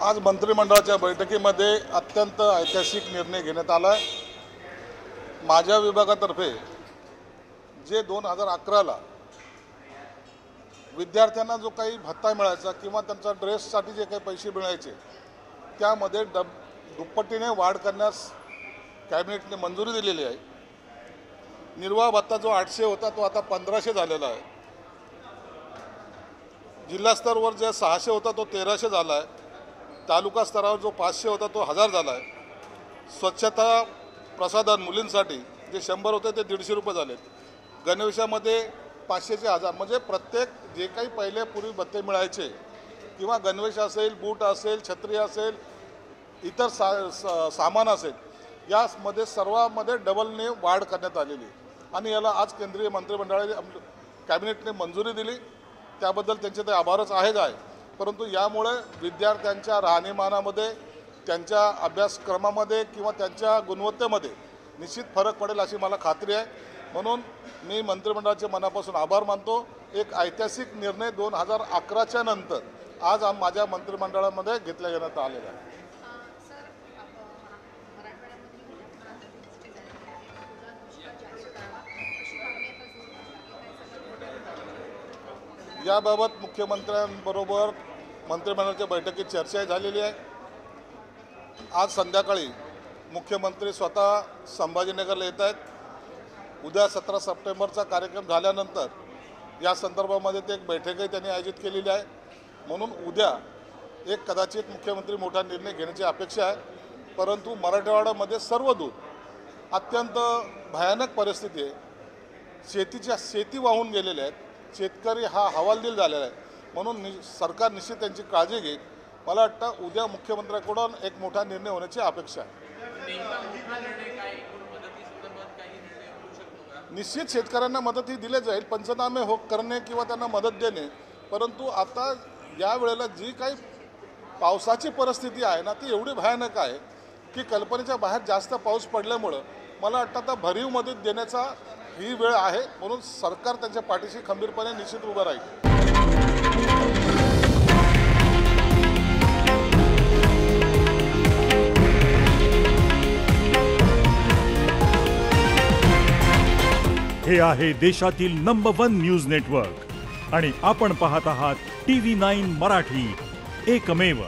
आज मंत्रिमंडळाच्या बैठकीमध्ये अत्यंत ऐतिहासिक निर्णय घेण्यात आला आहे। माझ्या विभागातर्फे जे 2011ला विद्यार्थ्यांना जो काही भत्ता मिळायचा किंवा त्यांचा ड्रेससाठी जे काही पैसे मिळायचे त्यामध्ये दुप्पटीने वाढ करण्यास कॅबिनेटने मंजुरी दिलेली आहे। निर्वाह भत्ता जो 800 होता तो आता 1500 झालेला आहे। जिल्हा स्तरावर जे 600 होता तो 1300 झाला आहे। तालुका स्तरावर जो 500 होता तो 1000 झाला आहे। स्वच्छता प्रसाधन मुलींसाठी जे 100 होते ते 150 रुपये झाले। गणवेशामध्ये 500 चे 1000 म्हणजे प्रत्येक जे काही पहिले पूर्वी भत्ते मिळायचे किंवा गणवेश असेल, बूट असेल, छत्री असेल, इतर सामान असेल, यामध्ये सर्वामध्ये डबलने वाढ करण्यात आलेली आणि याला आज केंद्रीय मंत्रिमंडळाने कॅबिनेटने मंजुरी दिली। त्याबद्दल त्यांचे ते आभारच आहे। परंतु यामुळे विद्यार्थ्यांच्या राहणीमानामध्ये, त्यांच्या अभ्यासक्रमामध्ये किंवा त्यांच्या गुणवत्तेमध्ये निश्चित फरक पडेल अशी मला खात्री आहे। म्हणून मी मंत्रिमंडळाचे मनापासून आभार मानतो। एक ऐतिहासिक निर्णय 2011च्या नंतर आज माझ्या मंत्रिमंडळामध्ये घेतला घेण्यात आलेला आहे। याबाबत मुख्यमंत्र्यांबरोबर मंत्रिमंडळाच्या बैठकीत चर्चा झालेली आहे। आज संध्याकाळी मुख्यमंत्री स्वतः संभाजीनगरला येत आहेत। उद्या 17 सप्टेंबरचा कार्यक्रम झाल्यानंतर या संदर्भामध्ये ते एक बैठकही त्यांनी आयोजित केलेली आहे। म्हणून उद्या एक कदाचित मुख्यमंत्री मोठा निर्णय घेण्याची अपेक्षा आहे। परंतु मराठवाड्यामध्ये सर्व दूर अत्यंत भयानक परिस्थिती आहे। शेती वाहून गेलेल्या आहेत। शेतकरी हा हवालदिल झालेला आहे। म्हणून सरकार निश्चित त्यांची काळजी घेईल। मला वाटतं उद्या मुख्यमंत्र्यांकडून एक मोठा निर्णय होण्याची अपेक्षा आहे। निश्चित शेतकऱ्यांना मदत ही दिली जाईल, पंचनामे करणे किंवा त्यांना मदत देणे। परंतु आता या वेळेला जी काही पावसाची परिस्थिती आहे ना ती एवढी भयानक आहे की कल्पनेच्या बाहेर जास्त पाऊस पडल्यामुळं मला वाटतं आता भरीव मदत देण्याचा ही वेळ आहे। म्हणून सरकार त्यांच्या पाठीशी खंबीरपणे निश्चित उभं राहील। हे आहे देशातील नंबर 1 न्यूज नेटवर्क आणि आपण पाहत आहात TV9 मराठी, एकमेव।